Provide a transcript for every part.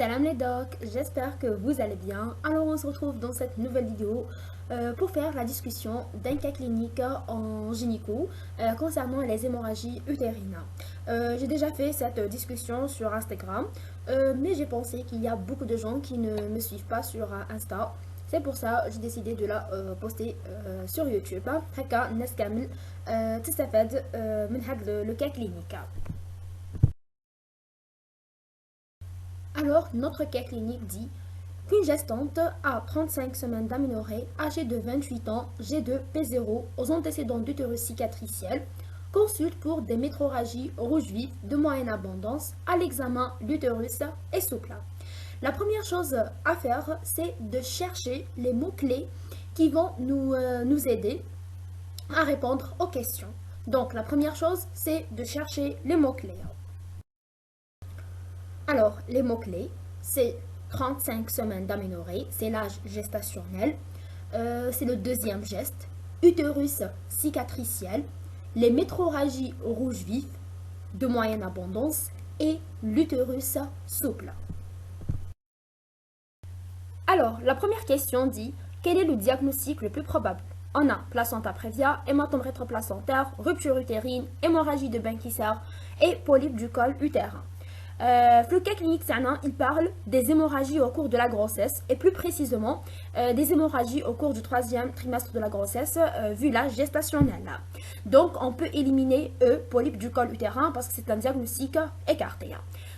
Salam les docs, j'espère que vous allez bien. Alors on se retrouve dans cette nouvelle vidéo pour faire la discussion d'un cas clinique en gynéco concernant les hémorragies utérines. J'ai déjà fait cette discussion sur Instagram, mais j'ai pensé qu'il y a beaucoup de gens qui ne me suivent pas sur Insta. C'est pour ça que j'ai décidé de la poster sur YouTube. هكا الناس كامل تستفاد من هذا le cas clinique. Alors, notre cas clinique dit qu'une gestante a 35 semaines d'aménorrhée, âgée de 28 ans, G2, P0, aux antécédents d'utérus cicatriciel, consulte pour des métrorragies rouges vives de moyenne abondance. À l'examen, l'utérus est souple. La première chose à faire, c'est de chercher les mots-clés qui vont nous aider à répondre aux questions. Donc, la première chose, c'est de chercher les mots-clés. Alors, les mots-clés, c'est 35 semaines d'aménorrhée, c'est l'âge gestationnel, c'est le deuxième geste, utérus cicatriciel, les métrorragies rouges vifs de moyenne abondance et l'utérus souple. Alors, la première question dit, quel est le diagnostic le plus probable? On a placenta prévia, hématome rétroplacentaire, rupture utérine, hémorragie de Benckiser et polype du col utérin. Le cas clinique, il parle des hémorragies au cours de la grossesse et plus précisément des hémorragies au cours du troisième trimestre de la grossesse vu l'âge gestationnel. Donc on peut éliminer polype du col utérin parce que c'est un diagnostic écarté.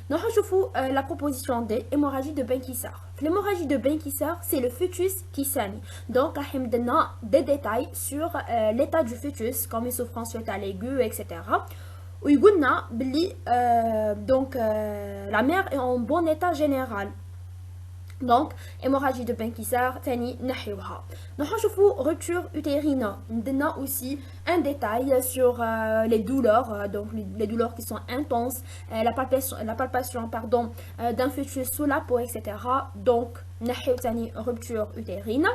Nous avons la proposition D, hémorragie de Benckiser. L'hémorragie de Benckiser, c'est le fœtus qui saigne. Donc, on donne des détails sur l'état du fœtus, comme une souffrance fœtale aiguë, etc. ويقولنا بلي la mère est en bon état général. Donc, hémorragie de Benckiser, ثاني نحيوها. نشوفوا rupture utérine. عندنا aussi un détail sur les douleurs, donc les douleurs qui sont intenses, la palpation pardon, d'un fœtus sous la peau, etc. Donc, نحيو ثاني rupture utérine.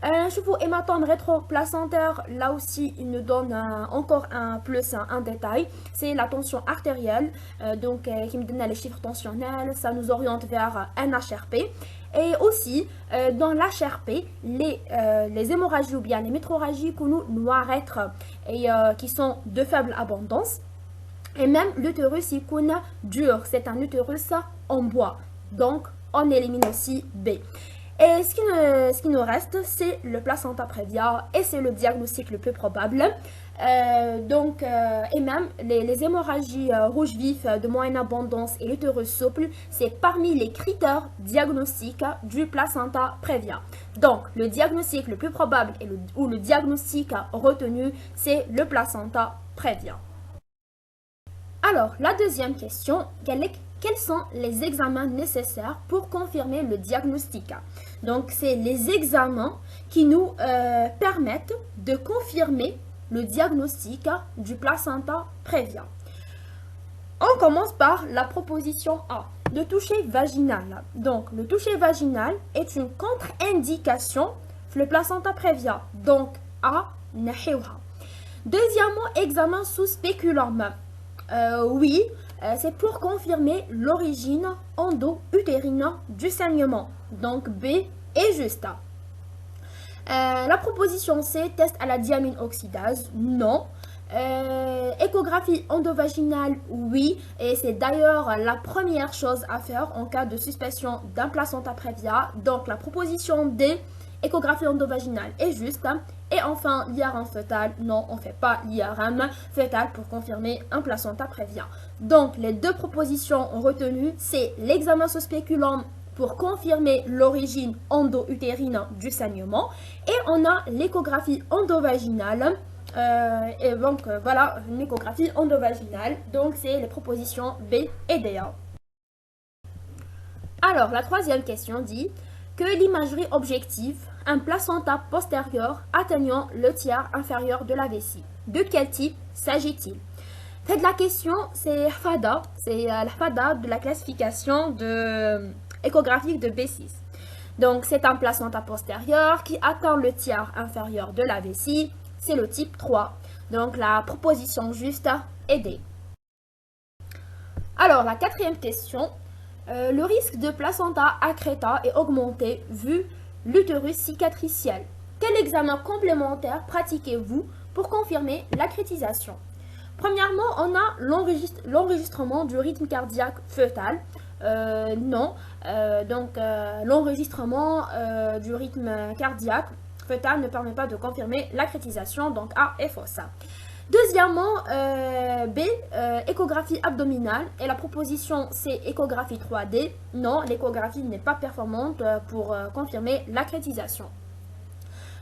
نشوفوا hématome rétroplacentaire, là aussi il nous donne encore un détail, c'est la tension artérielle, donc qui me donne les chiffres tensionnels, ça nous oriente vers un HRP. Et aussi, dans l'HRP, les hémorragies ou bien les métrorragies que nous noirettres et qui sont de faible abondance, et même l'utérus il dur, c'est un utérus en bois, donc on élimine aussi B. Et ce qui nous reste, c'est le placenta prévia et c'est le diagnostic le plus probable. Et même les hémorragies rouges vifs de moyenne abondance et l'utérus souple, c'est parmi les critères diagnostiques du placenta prévia. Donc, le diagnostic le plus probable ou le diagnostic retenu, c'est le placenta prévia. Alors, la deuxième question, quels sont les examens nécessaires pour confirmer le diagnostic? Donc, c'est les examens qui nous permettent de confirmer le diagnostic du placenta prévia. On commence par la proposition A, le toucher vaginal. Donc, le toucher vaginal est une contre-indication le placenta prévia. Donc, A, nahiouha. Deuxièmement, examen sous spéculum. Oui, c'est pour confirmer l'origine endo-utérine du saignement. Donc B est juste. La proposition C, test à la diamine oxydase, non. Échographie endovaginale, oui. Et c'est d'ailleurs la première chose à faire en cas de suspicion d'un placenta prévia. Donc la proposition D, échographie endovaginale, est juste. Et enfin, l'IRM fœtal, non, on ne fait pas l'IRM fœtal pour confirmer un placenta prévia. Donc, les deux propositions retenues, c'est l'examen sous spéculum pour confirmer l'origine endo-utérine du saignement. Et on a l'échographie endovaginale. Et donc, voilà, une échographie endovaginale. Donc, c'est les propositions B et D. Alors, la troisième question dit que l'imagerie objective un placenta postérieur atteignant le tiers inférieur de la vessie. De quel type s'agit-il? Faites la question, c'est FADA, c'est la FADA de la classification échographique de B6. Donc c'est un placenta postérieur qui atteint le tiers inférieur de la vessie, c'est le type 3. Donc la proposition juste est D. Alors la quatrième question, Le risque de placenta accreta est augmenté vu l'utérus cicatriciel. Quel examen complémentaire pratiquez-vous pour confirmer l'accrétisation? Premièrement, on a l'enregistrement du rythme cardiaque fœtal. Non. L'enregistrement du rythme cardiaque fœtal ne permet pas de confirmer l'accrétisation, donc A est fausse. Deuxièmement, B, échographie abdominale. Et la proposition C, échographie 3D. Non, l'échographie n'est pas performante pour confirmer l'accrétisation.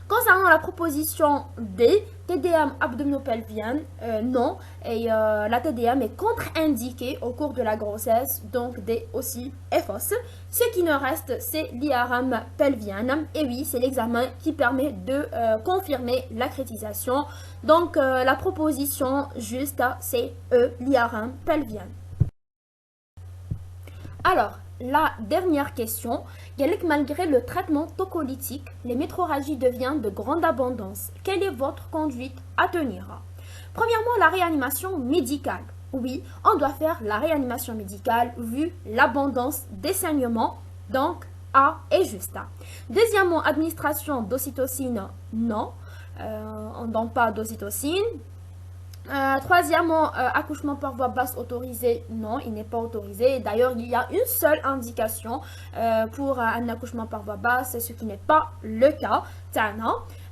Concernant la proposition D, TDM abdominopelvienne, non, et la TDM est contre-indiquée au cours de la grossesse, donc D aussi est fausse. Ce qui nous reste, c'est l'IRM pelvienne, et oui, c'est l'examen qui permet de confirmer l'accrétisation. Donc la proposition juste, c'est E, l'IRM pelvienne. Alors, la dernière question, malgré le traitement tocolytique, les métrorragies deviennent de grande abondance. Quelle est votre conduite à tenir? Premièrement, la réanimation médicale. Oui, on doit faire la réanimation médicale vu l'abondance des saignements, donc A est juste. Deuxièmement, administration d'ocytocine, non, on ne donne pas d'ocytocine. Troisièmement, accouchement par voie basse autorisé, non, il n'est pas autorisé. D'ailleurs, il y a une seule indication pour un accouchement par voie basse, ce qui n'est pas le cas.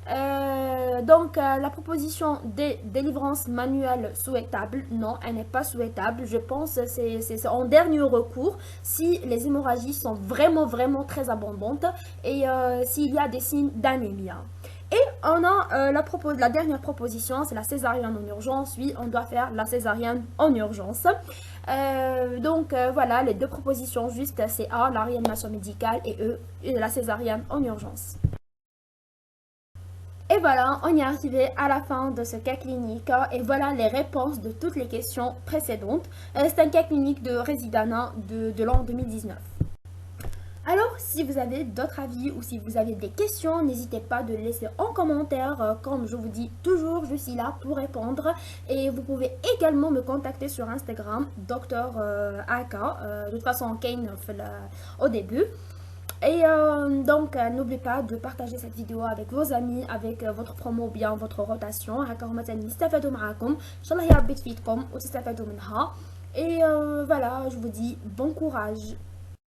La proposition de délivrance manuelle souhaitable, non, elle n'est pas souhaitable. Je pense que c'est en dernier recours si les hémorragies sont vraiment très abondantes et s'il y a des signes d'anémie. Et on a la dernière proposition, c'est la césarienne en urgence. Oui, on doit faire la césarienne en urgence. Voilà, les deux propositions justes, c'est A, la réanimation médicale, et E, la césarienne en urgence. Et voilà, on est arrivé à la fin de ce cas clinique et voilà les réponses de toutes les questions précédentes. C'est un cas clinique de Résidana de l'an 2019. Alors, si vous avez d'autres avis ou si vous avez des questions, n'hésitez pas de les laisser en commentaire. Comme je vous dis toujours, je suis là pour répondre. Et vous pouvez également me contacter sur Instagram, Dr AK. De toute façon, Kane au début. Et n'oubliez pas de partager cette vidéo avec vos amis, avec votre promo ou bien votre rotation. Et voilà, je vous dis bon courage.